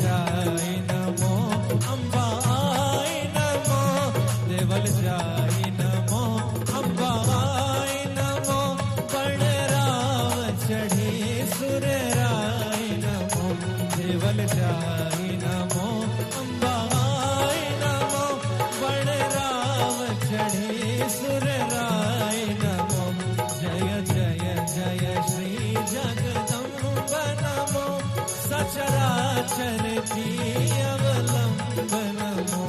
जाई नमो अंबाई नमो देवल जाई नमो अंबाई नमो बड़राव चढ़ी सुर राई नमो देवल जाई नमो अंबाई नमो बड़राव चढ़ी सुर राई नमो जय जय जय श्री जगदम्ब नमो सचराचर की अवलंब नमो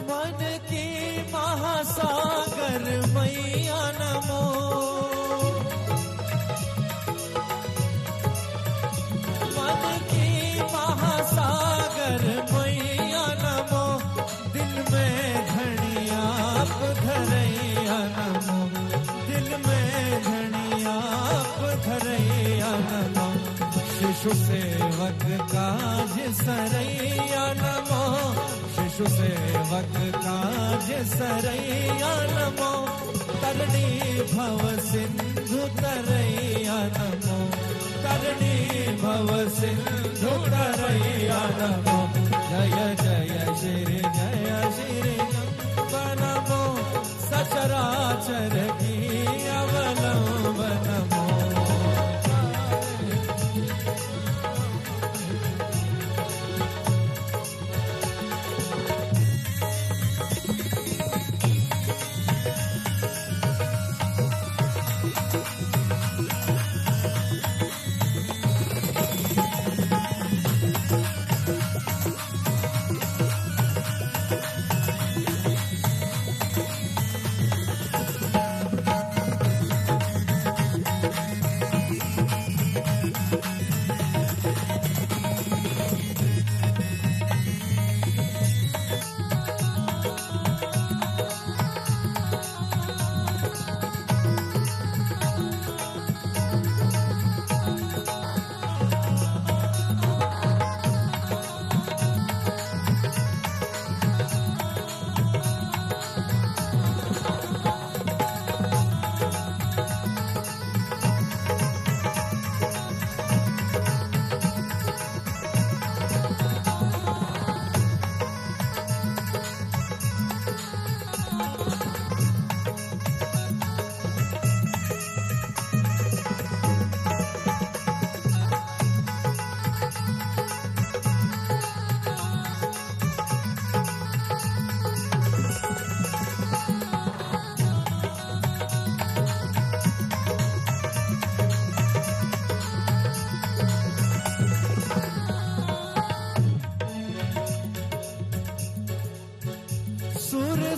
मन की महासागर मैया नमो मन की महासागर मैया नमो दिल में धनियाप धरैया नमो दिल में धनियाप धरैया नमो शिशु सेवक काज सरैया नमो शिशु सेवक काज सरैया नमो तरणी भव सिंधु तरैया नमो तरणी भव सिंधु तरैया नमो जय जय श्री जंब नमो सचराचर की अवलंब नमो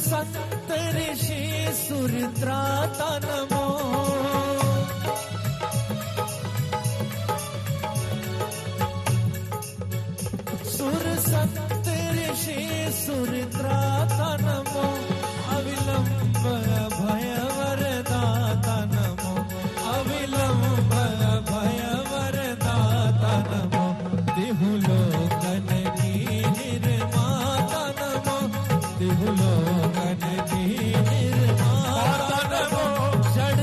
संत ऋषि सुर त्राता नमो सुर संत ऋषि सुर त्राता नमो अविलंब भय वरदाता नमो अविलंब भय वरदाता नमो दिहुलोकन की निर्माता नमो दिहुलोकन की निर्माता नमो जड़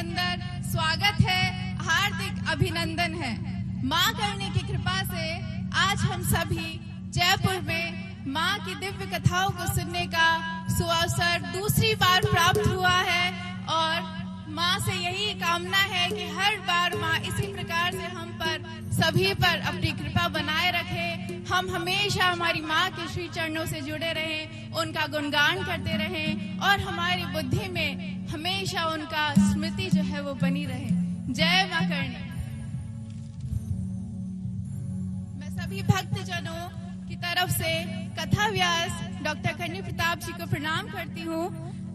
अंदर स्वागत है, हार्दिक अभिनंदन है। माँ करने की कृपा से आज हम सभी जयपुर में माँ की दिव्य कथाओं को सुनने का सुअवसर दूसरी बार प्राप्त हुआ है और माँ से यही कामना है कि हर बार माँ इसी प्रकार से हम पर सभी पर अपनी कृपा बनाए रखे। हम हमेशा हमारी माँ के श्री चरणों से जुड़े रहें, उनका गुणगान करते रहें और हमारी बुद्धि में हमेशा उनका स्मृति जो है वो बनी रहे। जय माँ करणी। मैं सभी भक्तजनों की तरफ से कथा व्यास डॉक्टर करणी प्रताप जी को प्रणाम करती हूँ।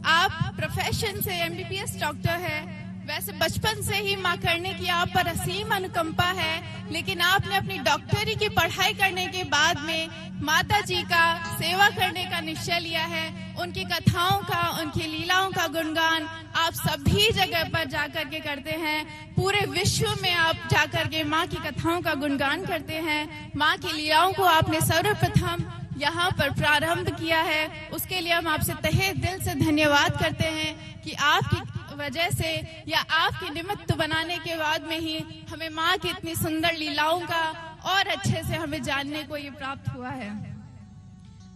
आप प्रोफेशन से MBBS डॉक्टर है, वैसे बचपन से ही माँ करने की आप पर असीम अनुकंपा है, लेकिन आपने अपनी डॉक्टरी की पढ़ाई करने के बाद में माता जी का सेवा करने का निश्चय लिया है। उनकी कथाओं का, उनकी लीलाओं का गुणगान आप सभी जगह पर जाकर के करते हैं। पूरे विश्व में आप जाकर के माँ की कथाओं का गुणगान करते हैं। माँ की लीलाओं को आपने सर्वप्रथम यहाँ पर प्रारंभ किया है, उसके लिए हम आपसे तहे दिल से धन्यवाद करते हैं कि आपकी वजह से या आपके निमित्त बनाने के बाद में ही हमें माँ की इतनी सुंदर लीलाओं का और अच्छे से हमें जानने को ये प्राप्त हुआ है।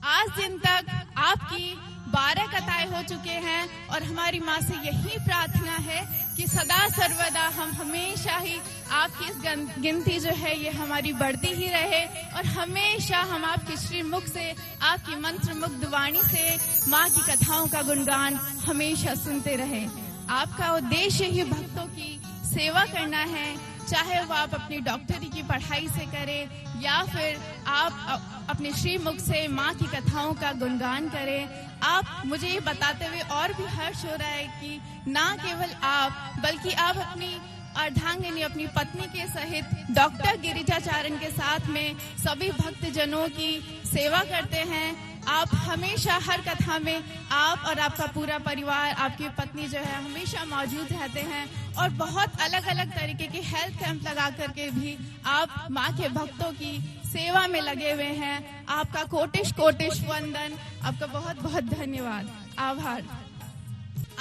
आज दिन तक आपकी 12 कथाएं हो चुके हैं और हमारी माँ से यही प्रार्थना है कि सदा सर्वदा हम हमेशा ही आपकी इस गिनती जो है ये हमारी बढ़ती ही रहे और हमेशा हम आपके श्रीमुख से, आपकी मंत्र मुग्ध वाणी से माँ की कथाओं का गुणगान हमेशा सुनते रहे। आपका उद्देश्य ही भक्तों की सेवा करना है, चाहे वो आप अपनी डॉक्टरी की पढ़ाई से करें या फिर आप अपने श्रीमुख से माँ की कथाओं का गुणगान करें। आप मुझे ये बताते हुए और भी हर्ष हो रहा है कि ना केवल आप बल्कि आप अपनी अर्धांगिनी, अपनी पत्नी के सहित डॉक्टर गिरिजाचारण के साथ में सभी भक्तजनों की सेवा करते हैं। आप हमेशा हर कथा में आप और आपका पूरा परिवार, आपकी पत्नी जो है हमेशा मौजूद रहते हैं और बहुत अलग अलग तरीके के हेल्थ कैंप लगा करके भी आप माँ के भक्तों की सेवा में लगे हुए हैं। आपका कोटिश कोटिश वंदन, आपका बहुत बहुत धन्यवाद, आभार।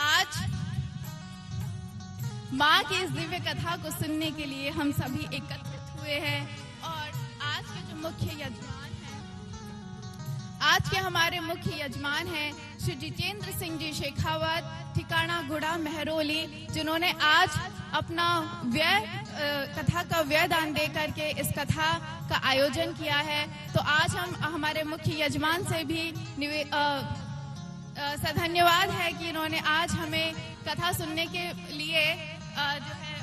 आज माँ की इस दिव्य कथा को सुनने के लिए हम सभी एकत्रित हुए हैं और आज के जो मुख्य यजमान हैं, आज के हमारे मुख्य यजमान हैं श्री जितेंद्र सिंह जी शेखावत, ठिकाना गुड़ा मेहरोली, जिन्होंने आज अपना कथा का व्ययदान दे करके इस कथा का आयोजन किया है। तो आज हम हमारे मुख्य यजमान से भी धन्यवाद है कि इन्होंने आज हमें कथा सुनने के लिए जो है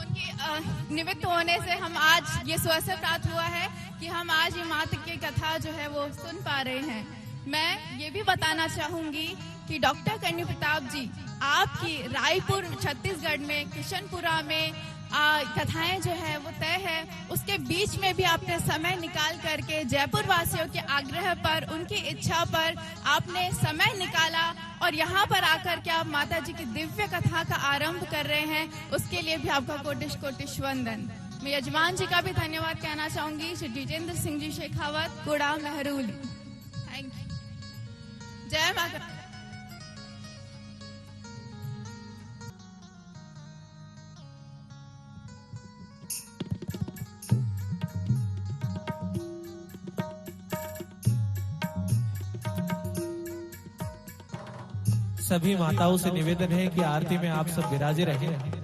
उनके निमित्त होने से हम आज ये सुअवसर प्राप्त हुआ है कि हम आज ये माता की कथा जो है वो सुन पा रहे हैं। मैं ये भी बताना चाहूंगी कि डॉक्टर करणी प्रताप जी आपकी रायपुर छत्तीसगढ़ में किशनपुरा में कथाएं जो है वो तय है, उसके बीच में भी आपने समय निकाल करके जयपुर वासियों के आग्रह पर, उनकी इच्छा पर आपने समय निकाला और यहाँ पर आकर के आप माता जी की दिव्य कथा का आरंभ कर रहे हैं। उसके लिए भी आपका कोटिश कोटिश वंदन। मैं यजमान जी का भी धन्यवाद कहना चाहूंगी, श्री जितेंद्र सिंह जी शेखावत, गुड़ा मेहरोली। Thank you. जय माता। सभी माताओं से निवेदन है कि आरती में आप सब विराजे रहें।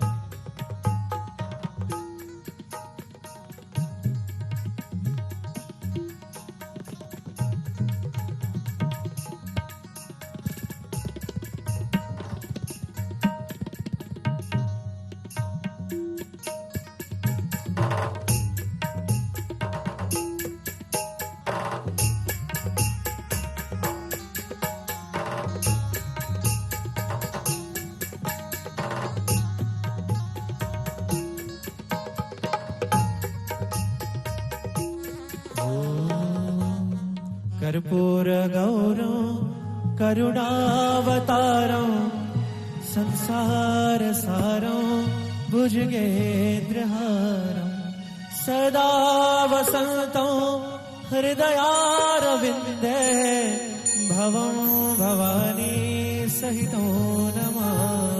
कर्पूर गौरं करुणावतारं संसार सारं भुजगेन्द्रहारं सदा वसन्तं हृदयारविन्दे भवं भवानी सहितो नमामि।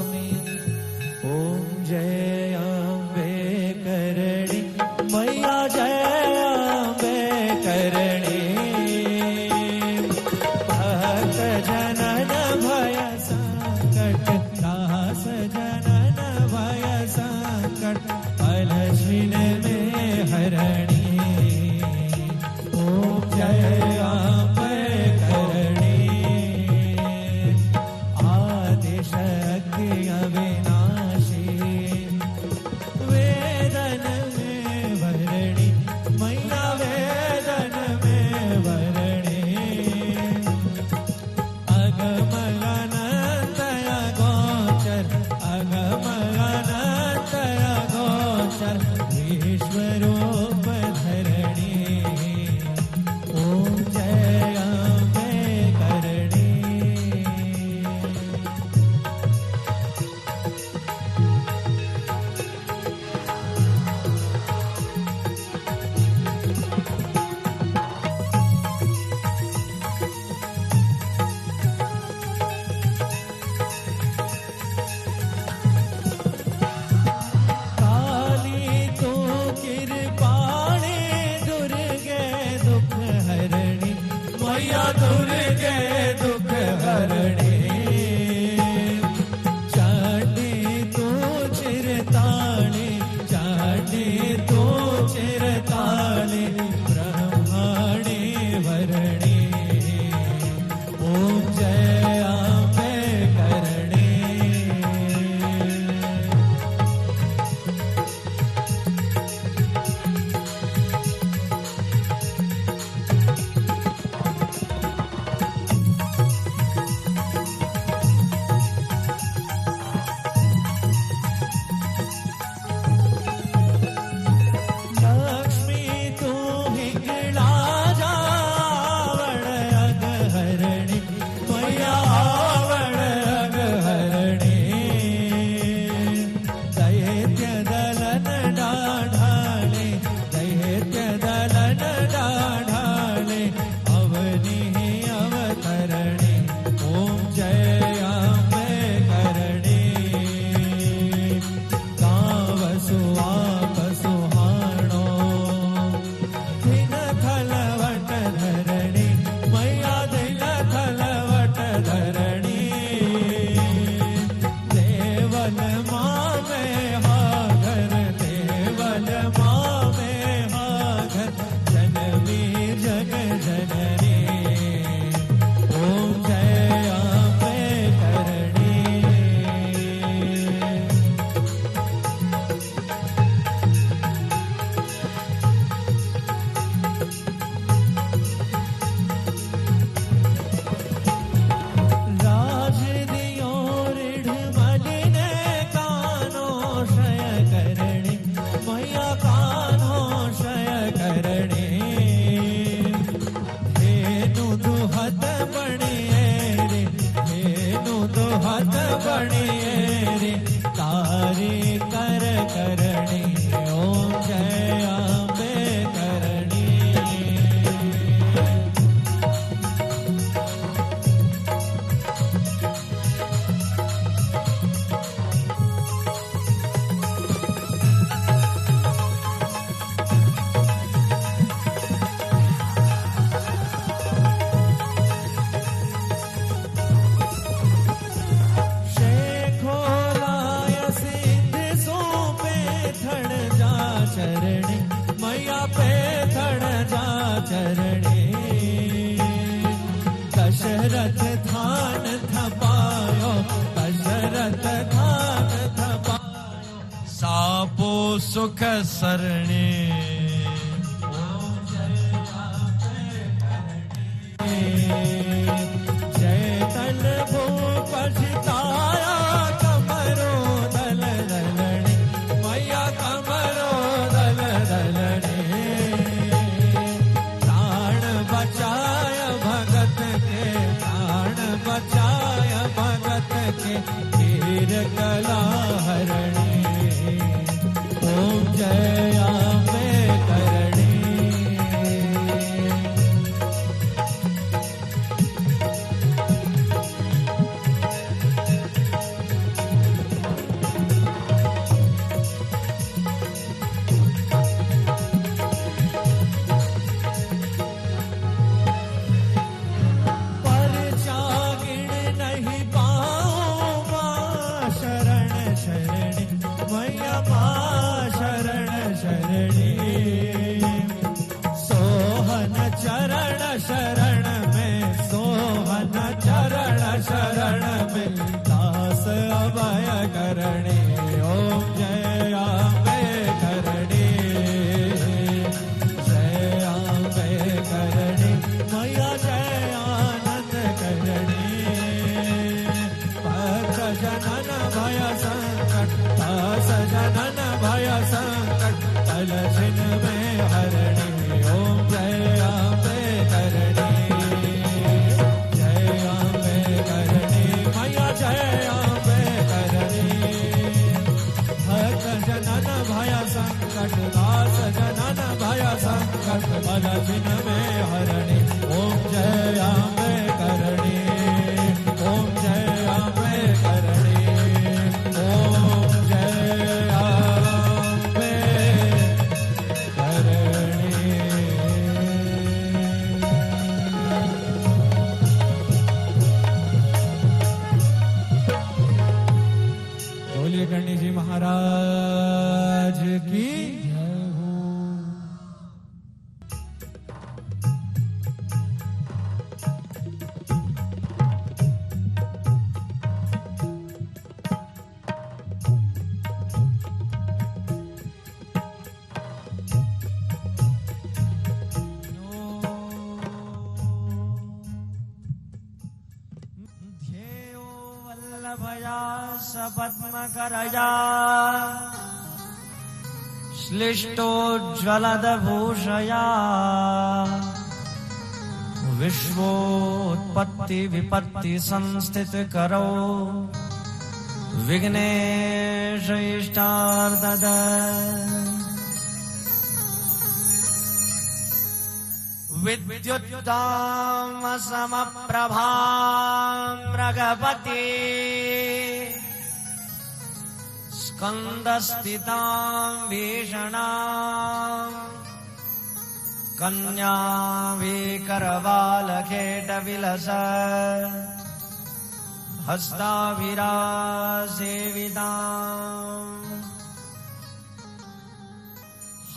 सुख सरणी। जैतन भूप सितारा कमरो दल दलनी, मैया कमरो दल दलनी। प्राण बचाय भगत के, प्राण बचाय भगत के, वीर कला हरणी। ओम जय अम्बे करणी। शरण में सोहन चरण शरण में दास अभय करणी। ओम जय अम्बे करणी, जय अम्बे करणी, मैया जय आनंद करणी। भक्त जनन भय संकट, दास जनन भय संकट, तल छिन में हरणी। ओम जय अम्बे करणी, जय अम्बे करणी, मैया जय अम्बे करणी। भक्त जनन भय संकट, दास जनन भय संकट, तल छिन में हरणी। ओम जय अम्बे करणी, ओम जय अम्बे करणी, ओम जय अम्बे करणी। बोलिए गणेश जी महाराज की जय हो। ध्येयो वल्लभया सपद्मकरया, श्लिष्टोज्ज्वलदभूषया, विश्वोत्पत्ति विपत्ति संस्थित करो, विघ्नेश इष्टार्थ। विद्युद्दाम समप्रभां मृगपति, स्कन्दस्थितां भीषणां, कन्या विकरवालखेटविलस, हस्ताभिरासेविताम्।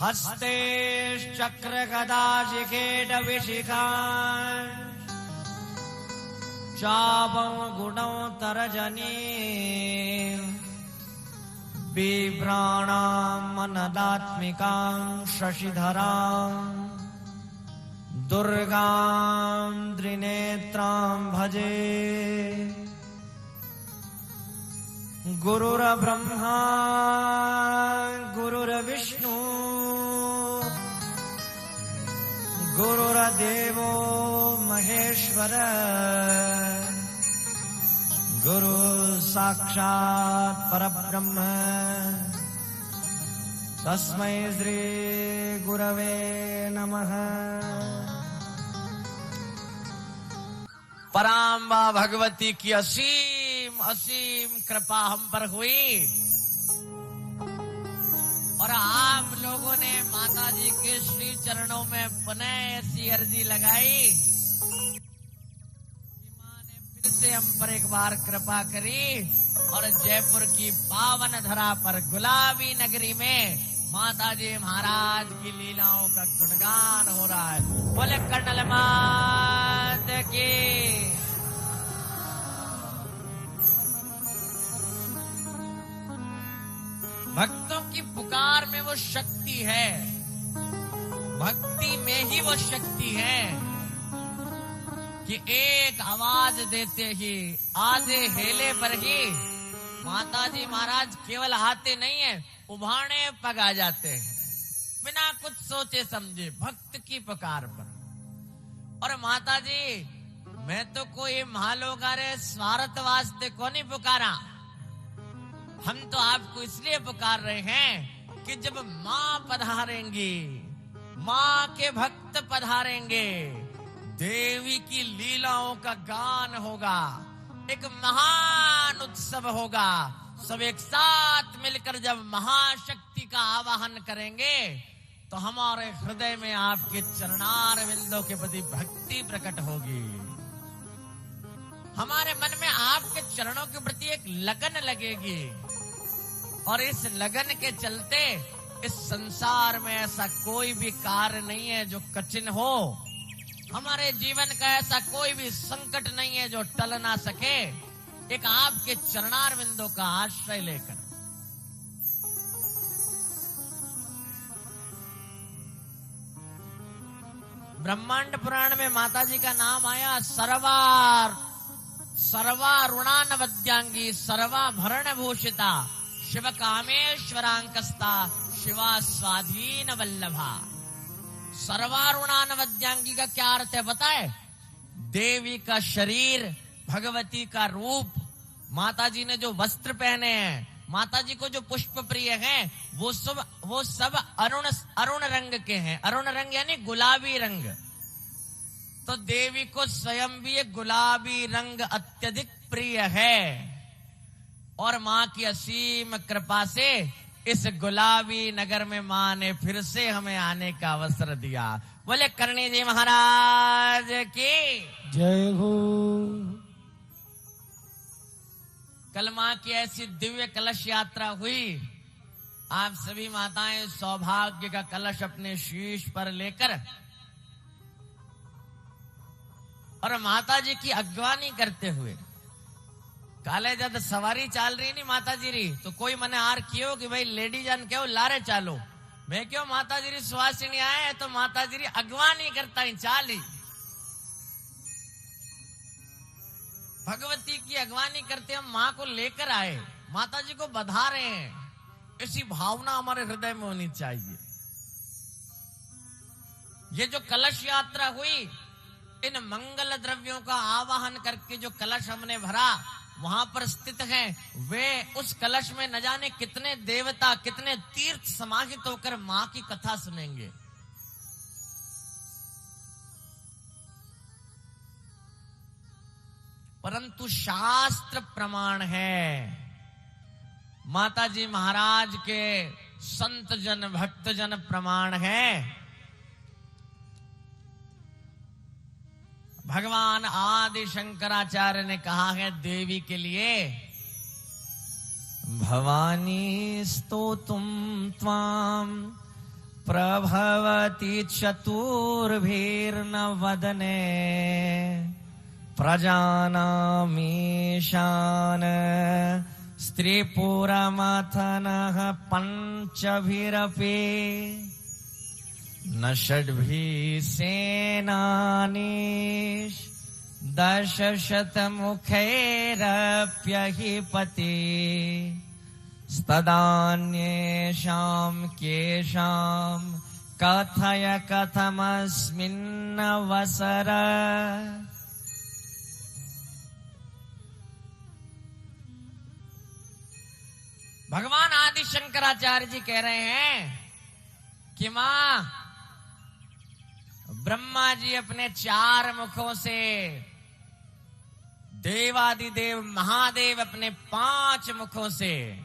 हस्तेश्चक्रगदाशिखेटविशिखान्, चापं गुणं तरजनी, बिभ्राणां मनदात्मिकां शशिधरां, दुर्गां त्रिनेत्रां भजे। गुरुर्ब्रह्मा गुरुर्विष्णु, गुरुर्देवो महेश्वर, गुरु साक्षात् परब्रह्म, तस्मै श्री गुरवे नमः। पराम्बा भगवती की असीम असीम कृपा हम पर हुई और आप लोगों ने माता जी के श्री चरणों में पुनः ऐसी अर्जी लगाई कि मां ने फिर से हम पर एक बार कृपा करी और जयपुर की पावन धरा पर गुलाबी नगरी में माता जी महाराज की लीलाओं का गुणगान हो रहा है। बोले कर्नल मात की। भक्तों की पुकार में वो शक्ति है, भक्ति में ही वो शक्ति है कि एक आवाज देते ही, आधे हेले पर ही माताजी महाराज केवल आते नहीं है, उभाने पग आ जाते हैं बिना कुछ सोचे समझे, भक्त की पुकार पर। और माताजी, मैं तो कोई महालोगारे स्वार्थ वास्ते को नहीं पुकारा, हम तो आपको इसलिए पुकार रहे हैं कि जब माँ पधारेंगी, माँ के भक्त पधारेंगे, देवी की लीलाओं का गान होगा, एक महान उत्सव होगा। सब एक साथ मिलकर जब महाशक्ति का आवाहन करेंगे तो हमारे हृदय में आपके चरणार बिंदों के प्रति भक्ति प्रकट होगी। हमारे मन में आपके चरणों के प्रति एक लगन लगेगी, और इस लगन के चलते इस संसार में ऐसा कोई भी कार्य नहीं है जो कठिन हो, हमारे जीवन का ऐसा कोई भी संकट नहीं है जो टल ना सके, एक आपके चरणार बिंदों का आश्रय लेकर। ब्रह्मांड पुराण में माताजी का नाम आया सर्वारुणानवद्यांगी सर्वाभरण भूषिता शिव कामेश्वरांकस्ता शिवा स्वाधीन वल्लभा। सर्वारुणानवद्यांगी का क्या अर्थ है बताए? देवी का शरीर, भगवती का रूप, माताजी ने जो वस्त्र पहने हैं, माताजी को जो पुष्प प्रिय हैं, वो सब अरुण रंग के हैं। अरुण रंग यानी गुलाबी रंग। तो देवी को स्वयं भी एक गुलाबी रंग अत्यधिक प्रिय है, और माँ की असीम कृपा से इस गुलाबी नगर में माँ ने फिर से हमें आने का अवसर दिया। बोले करणी जी महाराज की जय हो। कल माँ की ऐसी दिव्य कलश यात्रा हुई। आप सभी माताएं सौभाग्य का कलश अपने शीश पर लेकर और माताजी की अगवानी करते हुए, काले जब सवारी चाल रही नहीं माताजी री, तो कोई मने आर कियो कि भाई लेडी जान क्यों लारे चालो, मैं क्यों माताजी री सुहासिनी आए तो माताजी री अगवानी करता ही चाली। भगवती की अगवानी करते हम माँ को लेकर आए, माताजी को बधा रहे हैं, ऐसी भावना हमारे हृदय में होनी चाहिए। ये जो कलश यात्रा हुई, इन मंगल द्रव्यों का आवाहन करके जो कलश हमने भरा वहां पर स्थित हैं, वे उस कलश में न जाने कितने देवता, कितने तीर्थ समाहित होकर माँ की कथा सुनेंगे। परंतु शास्त्र प्रमाण है, माताजी महाराज के संत जन भक्त जन प्रमाण है। भगवान आदि शंकराचार्य ने कहा है देवी के लिए, भवानी स्तोतुम त्वाम प्रभवति चतुर्भिर्न वदने प्रजानामीशान स्त्रीपुरमथनः पंचभिरपि न षड्भिः सेनानीश दशशतमुखैरप्यहिपति स्तदान्येषां केषां कथय कथमस्मिन्नवसर। भगवान आदि शंकराचार्य जी कह रहे हैं कि मां, ब्रह्मा जी अपने 4 मुखों से, देवादिदेव महादेव अपने 5 मुखों से,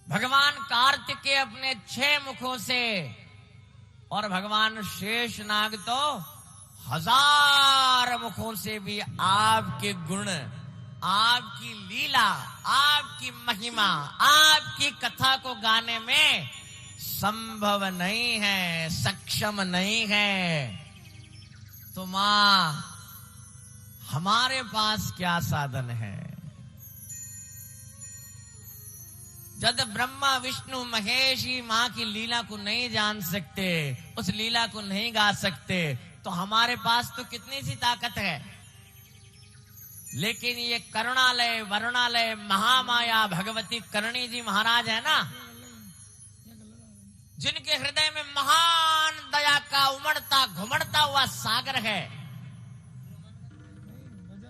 भगवान कार्तिकेय अपने 6 मुखों से, और भगवान शेषनाग तो 1000 मुखों से भी आपके गुण, आपकी लीला, आपकी महिमा, आपकी कथा को गाने में संभव नहीं है, सक्षम नहीं है। तो मां, हमारे पास क्या साधन है? जब ब्रह्मा विष्णु महेश ही माँ की लीला को नहीं जान सकते, उस लीला को नहीं गा सकते, तो हमारे पास तो कितनी सी ताकत है। लेकिन ये करुणालय वरुणालय महामाया भगवती करणी जी महाराज है ना, जिनके हृदय में महान दया का उमड़ता घुमड़ता हुआ सागर है,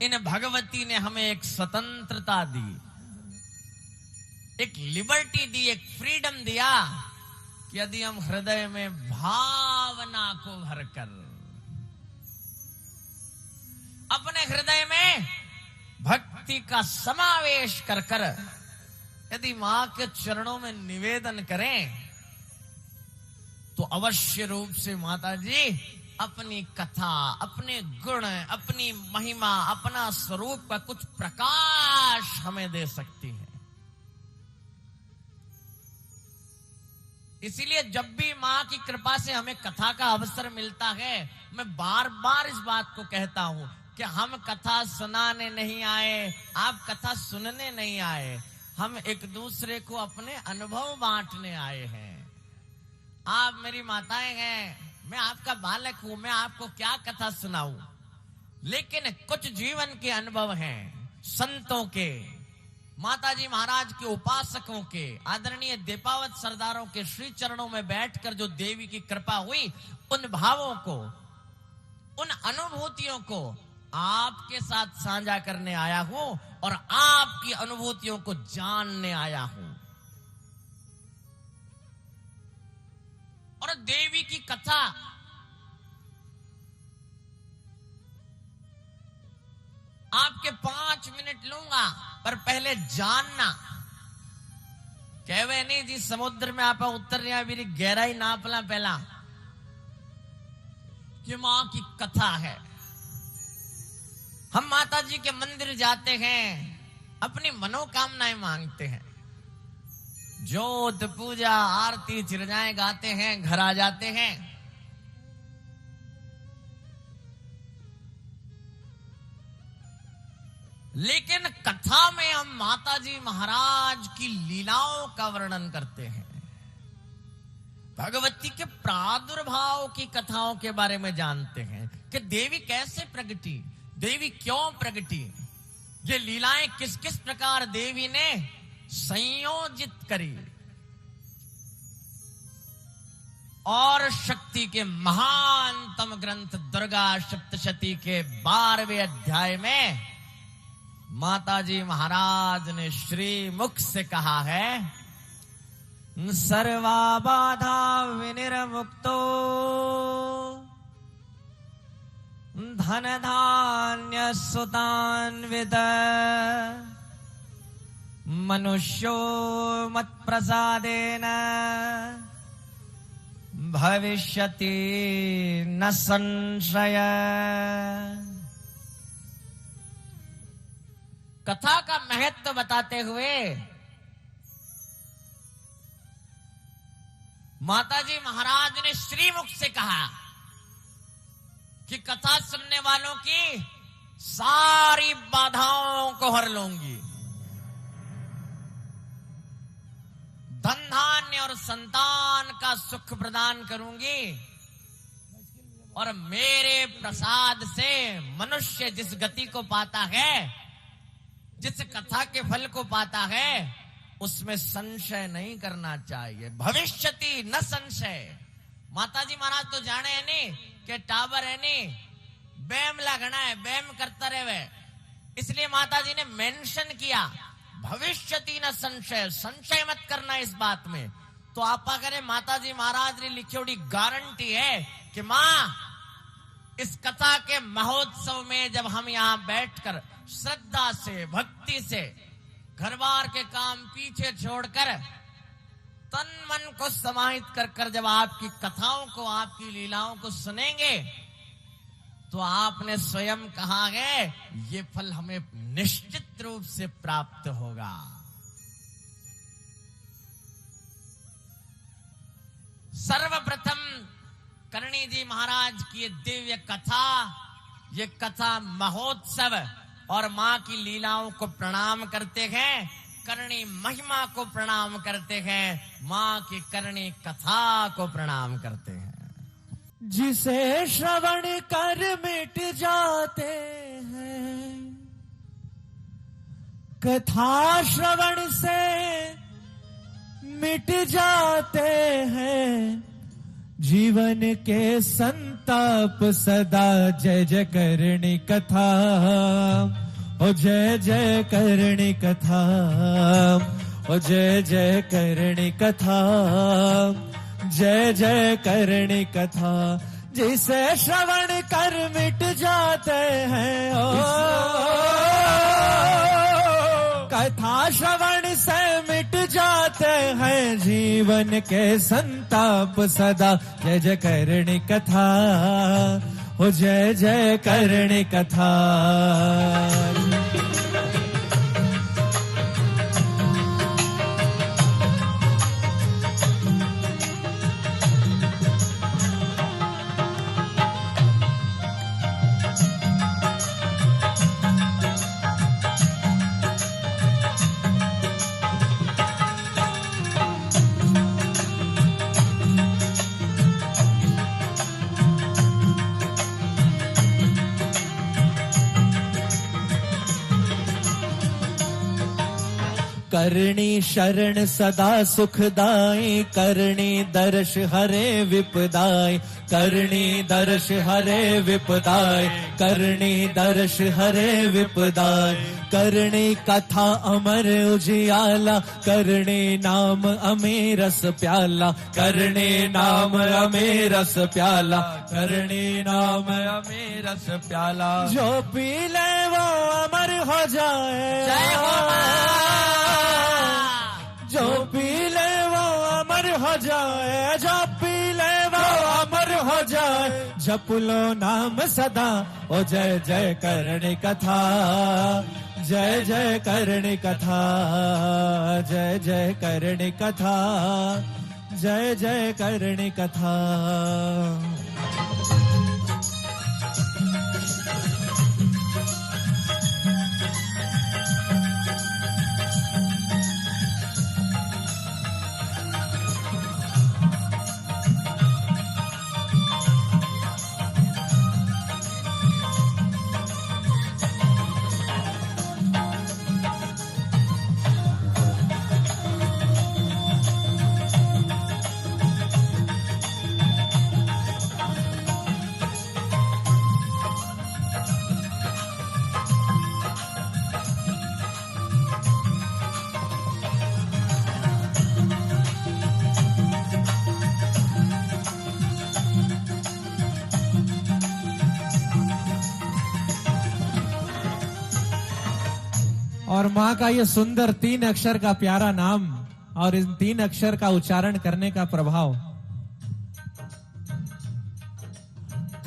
इन भगवती ने हमें एक स्वतंत्रता दी, एक लिबर्टी दी, एक फ्रीडम दिया कि यदि हम हृदय में भावना को भरकर, अपने हृदय में भक्ति का समावेश कर कर यदि मां के चरणों में निवेदन करें, तो अवश्य रूप से माता जी अपनी कथा, अपने गुण, अपनी महिमा, अपना स्वरूप का कुछ प्रकाश हमें दे सकती है। इसीलिए जब भी मां की कृपा से हमें कथा का अवसर मिलता है, मैं बार बार इस बात को कहता हूं कि हम कथा सुनाने नहीं आए, आप कथा सुनने नहीं आए, हम एक दूसरे को अपने अनुभव बांटने आए हैं। आप मेरी माताएं हैं, मैं आपका बालक हूं, मैं आपको क्या कथा सुनाऊं, लेकिन कुछ जीवन के अनुभव हैं संतों के, माताजी महाराज के उपासकों के, आदरणीय दीपावत सरदारों के श्री चरणों में बैठकर जो देवी की कृपा हुई, उन भावों को, उन अनुभूतियों को आपके साथ साझा करने आया हूं और आपकी अनुभूतियों को जानने आया हूं। और देवी की कथा आपके 5 मिनट लूंगा, पर पहले जानना। कहवे नहीं जी समुद्र में आप उतर रहा, मेरी गहराई नापला पहला, कि मां की कथा है। हम माता जी के मंदिर जाते हैं, अपनी मनोकामनाएं मांगते हैं, जोत पूजा आरती चिरजाएं गाते हैं, घर आ जाते हैं। लेकिन कथा में हम माताजी महाराज की लीलाओं का वर्णन करते हैं, भगवती के प्रादुर्भाव की कथाओं के बारे में जानते हैं कि देवी कैसे प्रगटी, देवी क्यों प्रगटी, ये लीलाएं किस किस प्रकार देवी ने संयोजित करी। और शक्ति के महानतम ग्रंथ दुर्गा सप्तशती के 12वें अध्याय में माताजी महाराज ने श्री मुख से कहा है, सर्वा बाधा विनिर्मुक्तो धन धान्य सुतान्वित मनुष्यो मत प्रसादेन भविष्यति न संशय। कथा का महत्व बताते हुए माताजी महाराज ने श्रीमुख से कहा कि कथा सुनने वालों की सारी बाधाओं को हर लूंगी, धन धान्य और संतान का सुख प्रदान करूंगी, और मेरे प्रसाद से मनुष्य जिस गति को पाता है, जिस कथा के फल को पाता है, उसमें संशय नहीं करना चाहिए। भविष्यति न संशय। माताजी महाराज तो जाने है नहीं कि टावर है नहीं, बैम लगना है, बैम करता रहे, इसलिए माताजी ने मेंशन किया भविष्यति न संशय, संशय मत करना इस बात में। तो आपा करे माताजी महाराज ने लिखी हुई गारंटी है कि मां इस कथा के महोत्सव में जब हम यहां बैठकर श्रद्धा से, भक्ति से, घर बार के काम पीछे छोड़कर तन मन को समाहित कर कर जब आपकी कथाओं को, आपकी लीलाओं को सुनेंगे, तो आपने स्वयं कहा है ये फल हमें निश्चित रूप से प्राप्त होगा। सर्वप्रथम करणी जी महाराज की ये दिव्य कथा, ये कथा महोत्सव और मां की लीलाओं को प्रणाम करते हैं। करनी महिमा को प्रणाम करते हैं, माँ की करनी कथा को प्रणाम करते हैं। जिसे श्रवण कर मिट जाते हैं, कथा श्रवण से मिट जाते हैं, जीवन के संताप सदा जय जय करणी कथा, ओ जय जय करणी कथा, ओ जय जय करणी कथा, जय जय करणी कथा। जिसे श्रवण कर मिट जाते हैं, ओ कथा श्रवण से मिट जाते हैं, जीवन के संताप सदा जय जय करणी कथा, ओ जय जय करणी कथा। करणी शरण सदा सुखदाई, करणी दर्श हरे विपदाई, करणी दर्श हरे विपदाई, करणी दर्श हरे विपदाई, करणी कथा अमर उजियाला, करणी नाम अमीरस प्याला, करणी नाम अमीरस प्याला, करणी नाम अमीरस प्याला। जो पी ले वो अमर हो जाए, जय हो जो पी ले वो अमर हो जाए, जो पी ले वो अमर हो जाए, जप लो नाम सदा, ओ जय जय करणी कथा, जय जय करणी कथा, जय जय करणी कथा, जय जय करणी कथा। और माँ का ये सुंदर 3 अक्षर का प्यारा नाम और इन 3 अक्षर का उच्चारण करने का प्रभाव।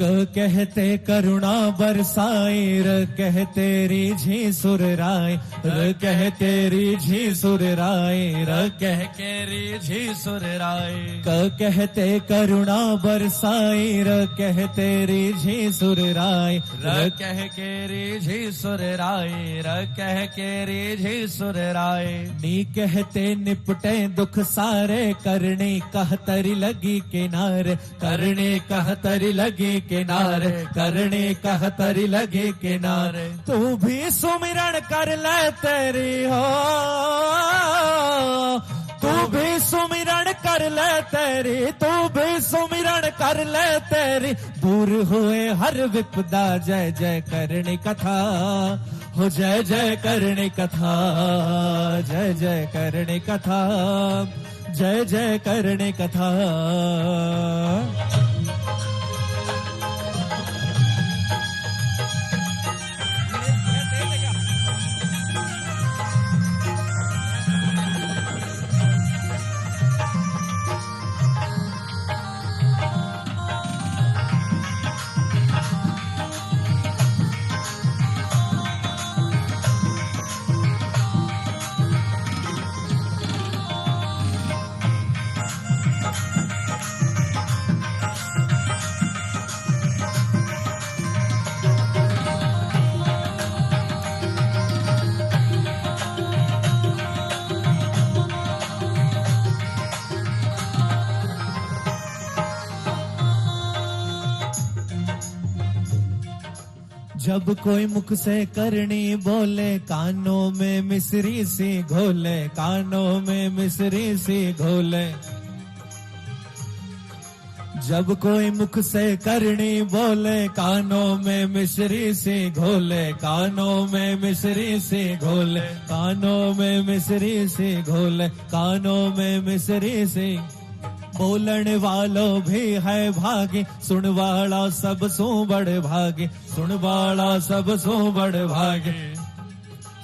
क कहते करुणा बरसाई, र कहते रिझी सुर राय, र कहते रिझी सुर राय, र कह के रिझी सुर राय। क कहते करुणा बरसाई, र कहते रिझी सुर राय, र कह के रिझी सुर राय, र कह के रिझी सुर राय। नी कहते निपटे दुख सारे, करणी कहतरी लगी किनारे, करणी कहतरी लगी किनारे, करणी कहतरी लगी किनारे। तू भी सुमिरन कर ले तेरी हो, तू भी सुमिरन कर ले तेरी, तू भी सुमिरन कर ले तेरी। दूर हुए हर विपदा, जय जय करणी कथा, हो जय जय करणी कथा, जय जय करणी कथा, जय जय करणी कथा। जब कोई मुख से करनी बोले, कानों में मिश्री सी घोले, कानों में मिश्री सी घोले। जब कोई मुख से करनी बोले, कानों में मिश्री सी घोले, कानों में मिश्री सी घोले, कानों में मिश्री सी घोले, कानों में मिश्री सी। बोलने वालों भी है भागी, सुनवाला सब सो बड़ भागी, सुनवाला सब सो बड़ भागी,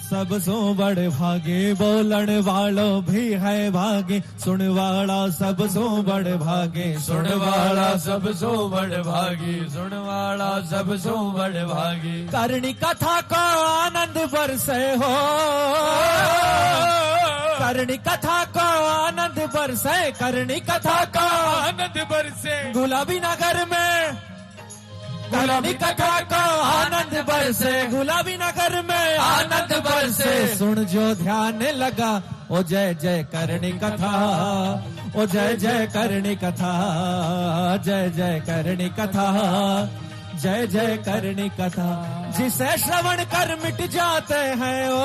सब सो बड़ भागी। बोलने वालों भी है भागी, सुनवाला सब सो बड़ भागी, सुनवाला सब सो बड़ भागी, सुनवाला सब सो बड़ भागी। करनी कथा को आनंद बरसे हो, करनी कथा को आनंद बरसे, करनी कथा को आनंद बरसे। गुलाबी नगर में गुलाबी कथा को आनंद बरसे, गुलाबी नगर में आनंद बरसे। सुन जो ध्यान लगा, ओ जय जय करनी कथा, ओ जय जय करनी कथा, जय जय करनी कथा, जय जय करनी कथा। जिसे श्रवण कर मिट जाते हैं ओ,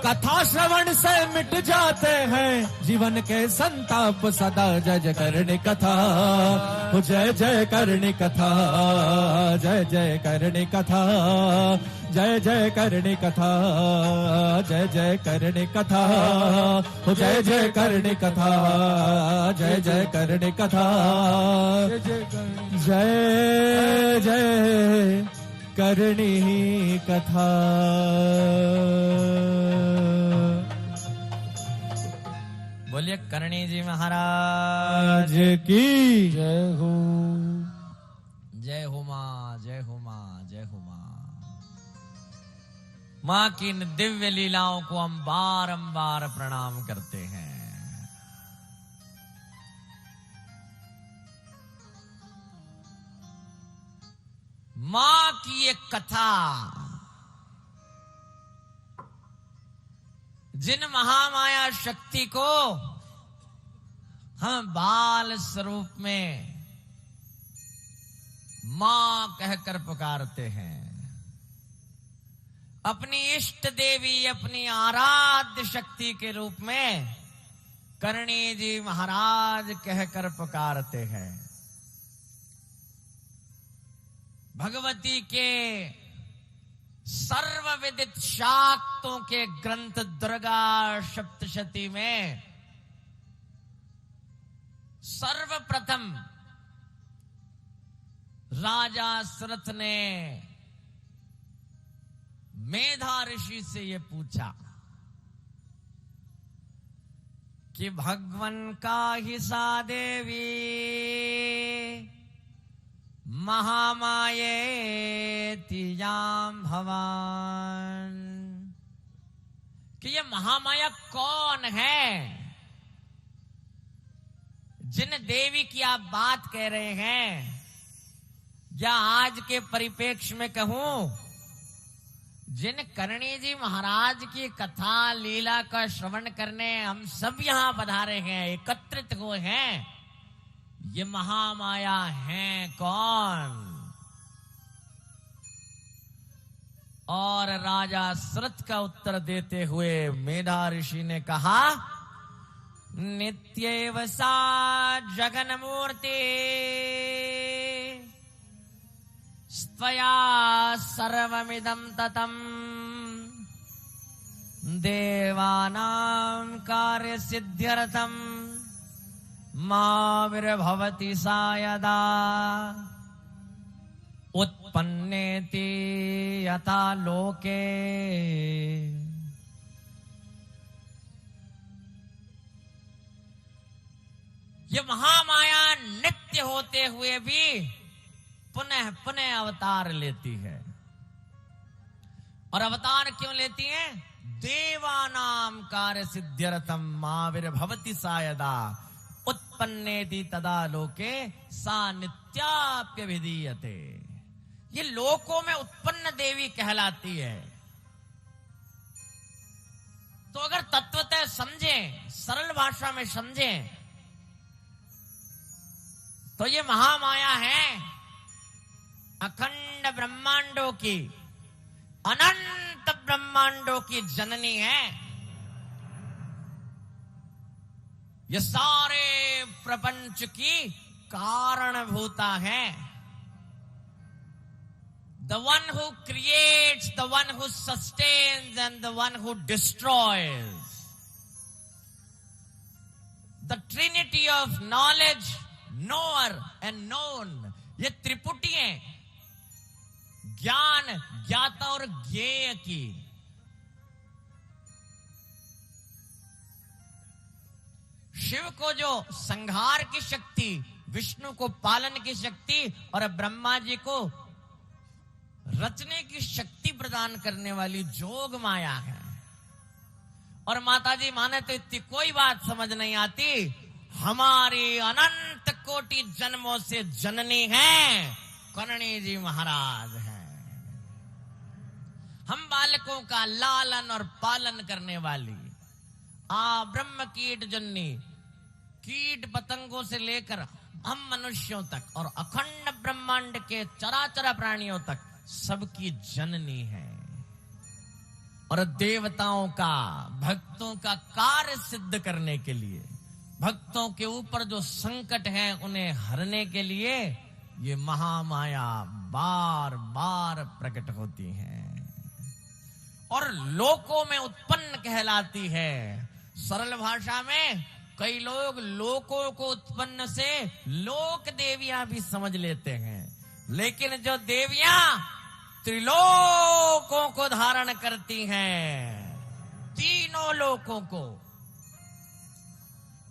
कथा श्रवण से मिट जाते हैं जीवन के संताप सदा। जय जय करनी कथा, जय जय करनी कथा, जय जय करनी कथा, जय जय करनी कथा, जय जय करनी कथा, जय जय करनी कथा, जय जय करनी कथा, जय जय करनी कथा। बोलिए करणी जी महाराज की जय हो। जय हो माँ, जय हो माँ, जय हो माँ। माँ की इन दिव्य लीलाओं को हम बारंबार प्रणाम करते हैं। माँ की एक कथा, जिन महामाया शक्ति को हम बाल स्वरूप में मां कहकर पुकारते हैं, अपनी इष्ट देवी, अपनी आराध्य शक्ति के रूप में करणी जी महाराज कहकर पुकारते हैं। भगवती के सर्वविदित शाक्तों के ग्रंथ दुर्गा सप्तशती में सर्वप्रथम राजा सुरथ ने मेधा ऋषि से ये पूछा कि भगवन का ही सा देवी महामाये तियाम भवान, कि ये महामाया कौन है जिन देवी की आप बात कह रहे हैं, या आज के परिप्रेक्ष्य में कहूं जिन करणी जी महाराज की कथा लीला का श्रवण करने हम सब यहां पधारे हैं, एकत्रित हुए हैं, ये महामाया हैं कौन? और राजा सुरथ का उत्तर देते हुए मेधा ऋषि ने कहा, नित्येव सा जगन मूर्ति स्वया सर्वमिदं ततं देवानां कार्य सिद्ध्यर्थं माविर्भवति सा यदा उत्पन्नेति यथा लोके। ये महामाया नित्य होते हुए भी पुनः पुनः अवतार लेती है। और अवतार क्यों लेती है? देवानाम कार्य सिद्ध्यर्थम माविर्भवति सा यदा उत्पन्नेति तदा लोके सा नित्याप्यभिधीयते। ये लोकों में उत्पन्न देवी कहलाती है। तो अगर तत्वतः समझें, सरल भाषा में समझें, तो ये महामाया है अखंड अखंड ब्रह्मांडों की, अनंत ब्रह्मांडों की जननी है। ये सारे प्रपंच की कारणभूता है। The one who creates, the one who sustains, and the one who destroys. The trinity of knowledge, knower and known. ये त्रिपुटी है ज्ञान, ज्ञाता और ज्ञेय की। शिव को जो संहार की शक्ति, विष्णु को पालन की शक्ति और ब्रह्मा जी को रचने की शक्ति प्रदान करने वाली जोग माया है। और माता जी माने तो इतनी कोई बात समझ नहीं आती, हमारी अनंत कोटि जन्मों से जननी है करणी जी महाराज है। हम बालकों का लालन और पालन करने वाली ब्रह्म कीट जननी, कीट पतंगों से लेकर हम मनुष्यों तक और अखंड ब्रह्मांड के चराचर प्राणियों तक सबकी जननी है। और देवताओं का, भक्तों का कार्य सिद्ध करने के लिए, भक्तों के ऊपर जो संकट है उन्हें हरने के लिए ये महामाया बार बार प्रकट होती है और लोकों में उत्पन्न कहलाती है। सरल भाषा में कई लोग लोकों को उत्पन्न से लोक देवियां भी समझ लेते हैं, लेकिन जो देवियां त्रिलोकों को धारण करती हैं, तीनों लोकों को,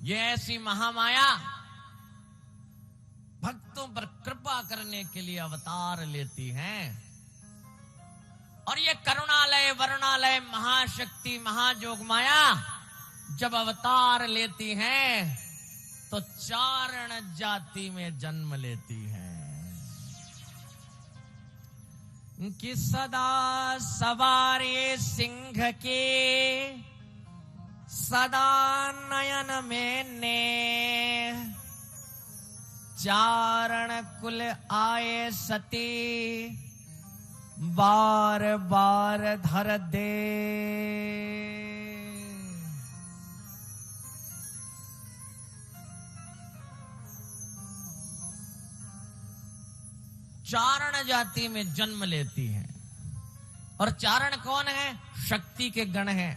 ये ऐसी महामाया भक्तों पर कृपा करने के लिए अवतार लेती हैं। और ये करुणालय वरुणालय महाशक्ति महाजोग माया जब अवतार लेती हैं तो चारण जाति में जन्म लेती है कि सदा सवारे सिंह के सदा नयन में ने चारण कुल आए सती बार बार धर दे। चारण जाति में जन्म लेती है। और चारण कौन है? शक्ति के गण हैं।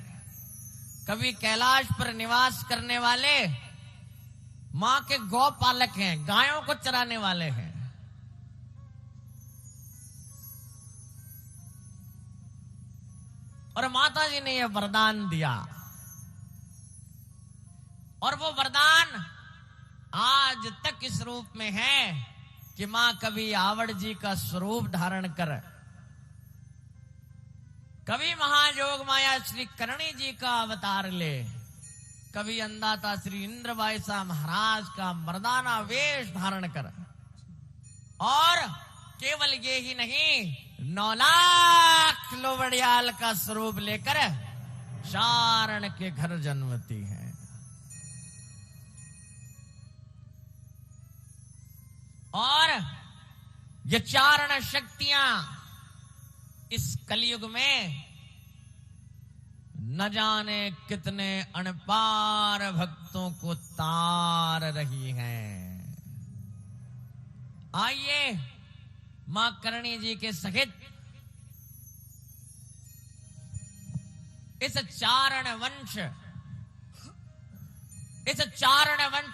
कभी कैलाश पर निवास करने वाले मां के गौपालक हैं, गायों को चराने वाले हैं। और माता जी ने यह वरदान दिया और वो वरदान आज तक इस रूप में है कि मां कभी आवड़ जी का स्वरूप धारण कर, कभी महाजोग माया श्री करणी जी का अवतार ले, कभी अंदाता श्री इंद्रवायसा महाराज का मर्दाना वेश धारण कर, और केवल ये ही नहीं 9 लाख लोवड़ियाल का स्वरूप लेकर चारण के घर जन्मती है। और ये चारण शक्तियां इस कलयुग में न जाने कितने अनपार भक्तों को तार रही हैं। आइए मां करणी जी के सहित इस चारण वंश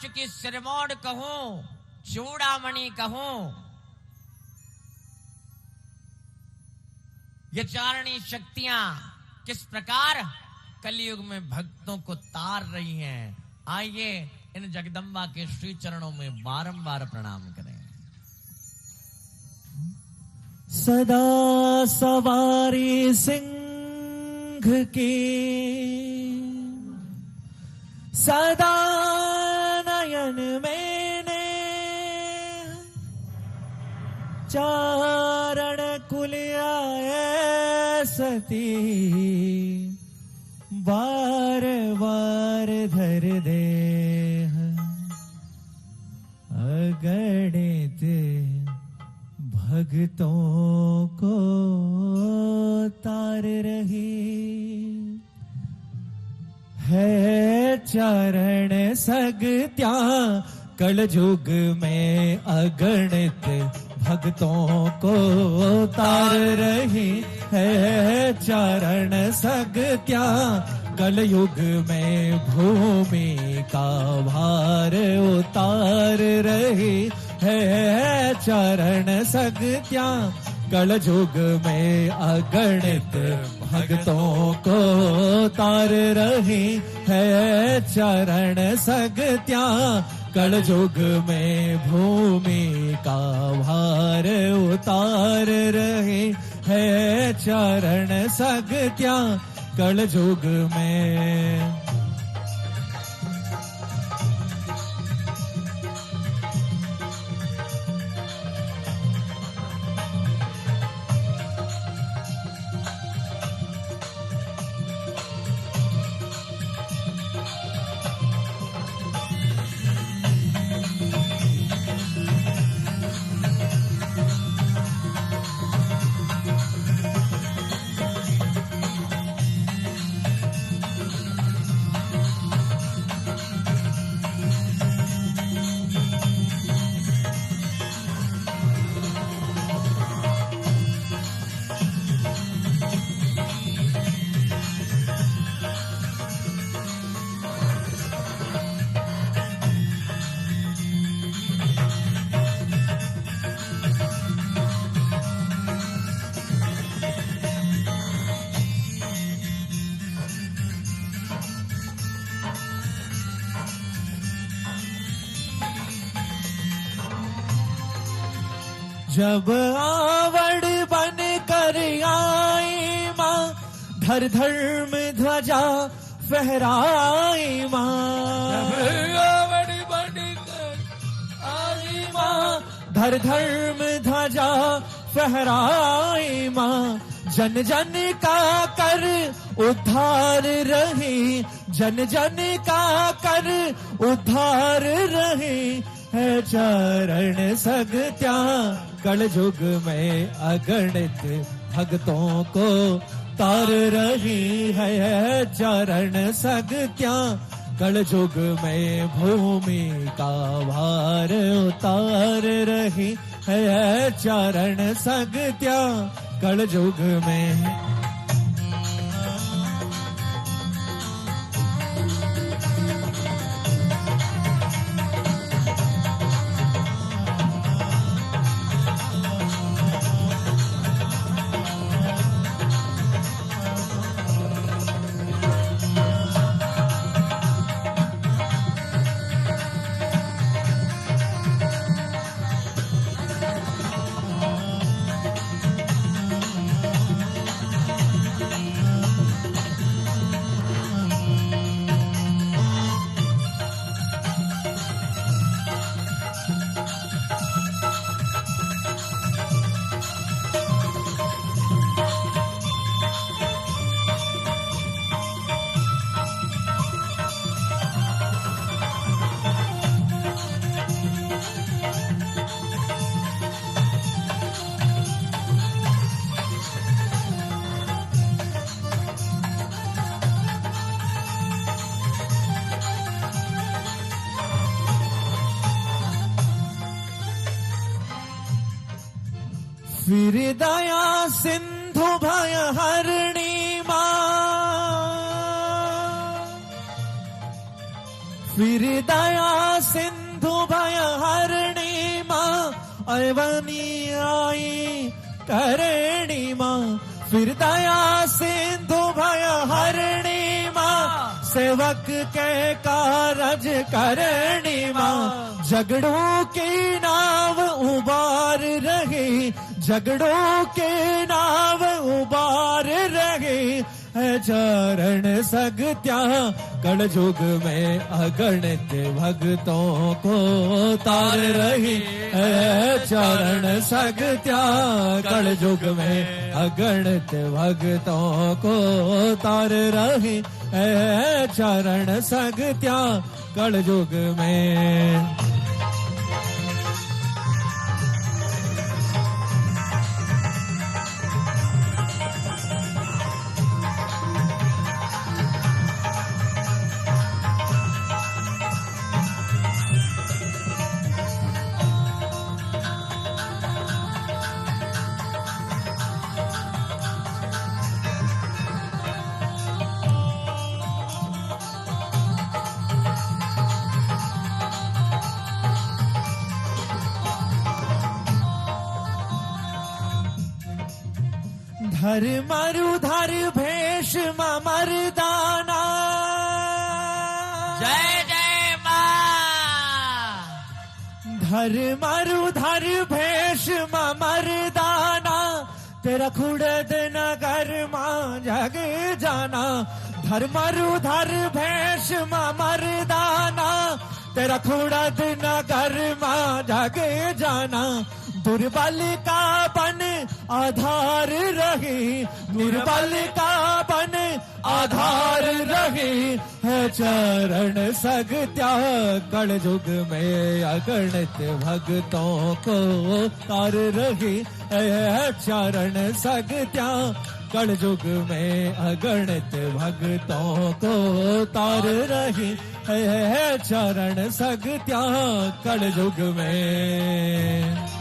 की सिरमौर कहूं, चूड़ामणि कहूं, ये चारणी शक्तियां किस प्रकार कलयुग में भक्तों को तार रही हैं। आइए इन जगदम्बा के श्री चरणों में बारंबार प्रणाम करें। सदा सवारी सिंह की सदा नयन में ने चारण कुल आए सती बार बार धर दे अगणित भक्तों है चरण सगत्या कलयुग में अगणित भक्तों को तार रही है चरण सगत्या कलयुग में भूमि का भार उतार रही है चरण सगत्या कलयुग में अगणित भक्तों को तार रही है चरण सगत्या कलयुग में भूमि का भार उतार रही है चरण सगत्या कलयुग में। जब आवड़ बन कर आई माँ धर धर्म ध्वजा फहराई माँ। जब आवड़ बन कर आई माँ धर धर्म ध्वजा फहराई माँ। जन जन का कर उद्धार रही जन जन का कर उद्धार रही है चरण सगत्या कलयुग में अगणित भक्तों को तार रही है चरण सगत्या कलयुग में भूमि का भार उतार रही है चरण सगत्या कलयुग में। फिर दया सिंधु भय हरणी माँ फिर दया सिंधु भय हरणी माँ अवनी आई करणी माँ। फिर दया सिंधु भय हरणी माँ सेवक के कारज करणी माँ। झगड़ों की नाव उबार रही झगड़ों के नाव उबार रही है चरण सगत्या कलयुग में अगणित भक्तों को तार रही है चरण सगत्या कलयुग में अगणित भक्तों को तार रही है चरण सगत्या कलयुग में। धर्मरुधर भेष मर्दाना। जय जय मां। धर्मरुधर भेष मर्दाना, तेरा खुड़द नगर मां जग जाना। धर्मरुधर भेष मर्दाना, तेरा खुड़द नगर मां जग जाना। दुर्बल का बन आधार रही, दुर्बल का बन आधार रही है। चरण सगत्या कल युग में अगणित भक्तों को तार रही है। चरण सगत्या कल युग में अगणित भक्तों को तार रही है। चरण सगत्या कल युग में।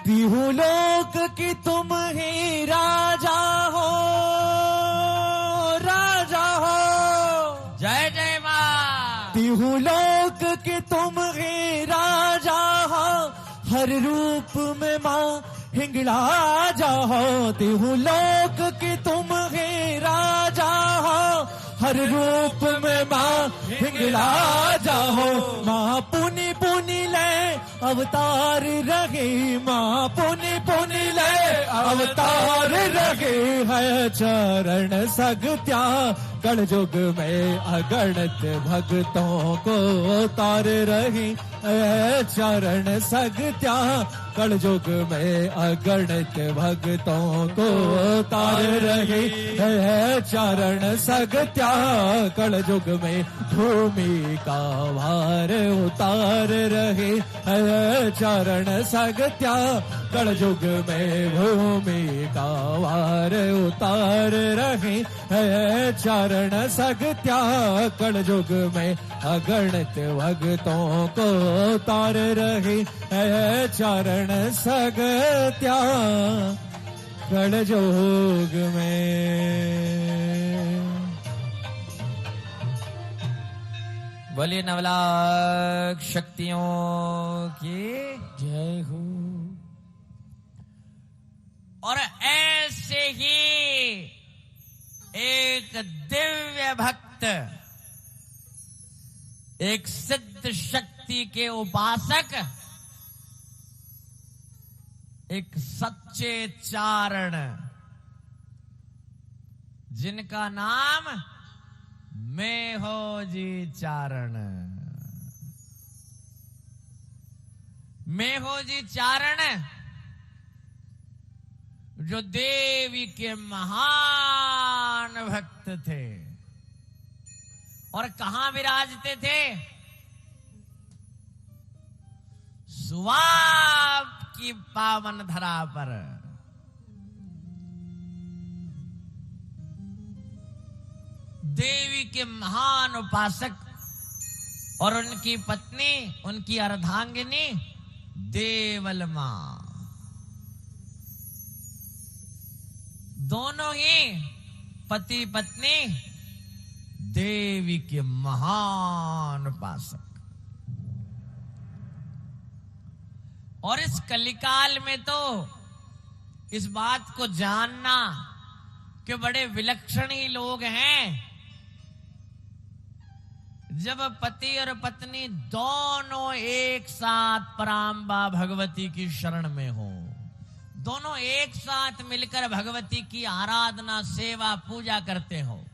तिहु लोक की तुम ही राजा हो, राजा हो। जय जय मां। तिहु लोक की तुम ही राजा हो, हर रूप में मां हिंगला जाओ। तिहु लोक की तुम ही राजा हो, हर रूप में मां हिंगला जाओ। मां पुनि पुनि ले अवतार रही, मां पुनि पुनि ले अवतार रही है। चरण सगत्या कल युग में अगणित भक्तों को तार रही है। चरण सगत्या कल युग में अगणित भक्तों को तार रही है। चरण सगत्या कल युग में भूमि का भार उतार रही है। चरण सगत्या कल युग में भूमि का भार उतार रही है। चरण सगत्या कल युग में अगणित भक्तों को तार रही है। चरण सगत्या कल युग में। बोलिए नवलाख शक्तियों की जय हो। और ऐसे ही एक दिव्य भक्त, एक सिद्ध शक्ति के उपासक, एक सच्चे चारण, जिनका नाम मेहोजी चारण। मेहोजी चारण जो देवी के महान भक्त थे और कहां विराजते थे? सुवाब की पावन धरा पर। देवी के महान उपासक और उनकी पत्नी, उनकी अर्धांगिनी देवल मां, दोनों ही पति पत्नी देवी के महान उपासक। और इस कलिकाल में तो इस बात को जानना कि बड़े विलक्षण ही लोग हैं जब पति और पत्नी दोनों एक साथ पराम्बा भगवती की शरण में हो, दोनों एक साथ मिलकर भगवती की आराधना, सेवा, पूजा करते हो।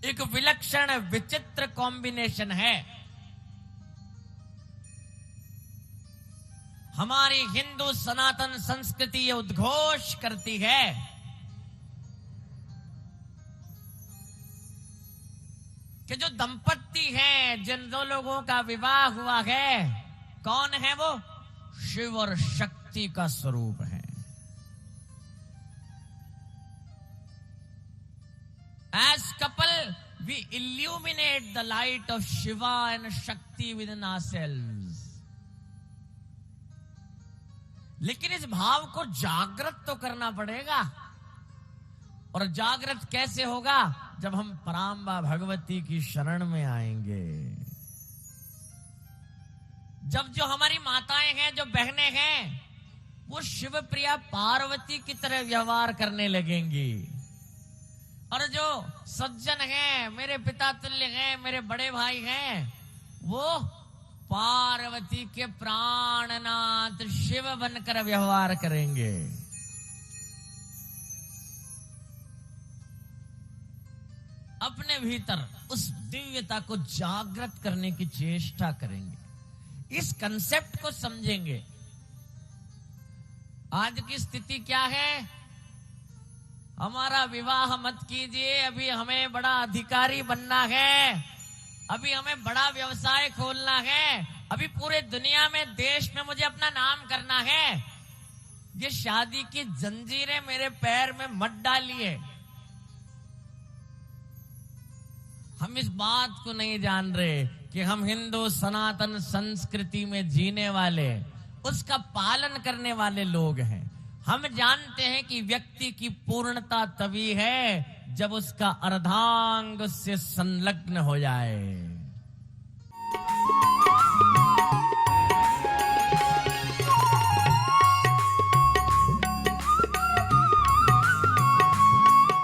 एक विलक्षण विचित्र कॉम्बिनेशन है। हमारी हिंदू सनातन संस्कृति ये उद्घोष करती है कि जो दंपत्ति हैं, जिन दो लोगों का विवाह हुआ है, कौन है वो? शिव और शक्ति का स्वरूप है। As couple, we illuminate the light of Shiva and Shakti within ourselves. लेकिन इस भाव को जागृत तो करना पड़ेगा। और जागृत कैसे होगा? जब हम पराम्बा भगवती की शरण में आएंगे। जब जो हमारी माताएं हैं, जो बहनें हैं, वो शिव प्रिया पार्वती की तरह व्यवहार करने लगेंगी। और जो सज्जन हैं, मेरे पिता तुल्य हैं, मेरे बड़े भाई हैं, वो पार्वती के प्राणनाथ शिव बनकर व्यवहार करेंगे। अपने भीतर उस दिव्यता को जागृत करने की चेष्टा करेंगे। इस कंसेप्ट को समझेंगे। आज की स्थिति क्या है? हमारा विवाह मत कीजिए, अभी हमें बड़ा अधिकारी बनना है, अभी हमें बड़ा व्यवसाय खोलना है, अभी पूरे दुनिया में, देश में मुझे अपना नाम करना है। ये शादी की जंजीरें मेरे पैर में मत डालिए। हम इस बात को नहीं जान रहे कि हम हिंदू सनातन संस्कृति में जीने वाले, उसका पालन करने वाले लोग हैं। हम जानते हैं कि व्यक्ति की पूर्णता तभी है जब उसका अर्धांग उससे संलग्न हो जाए।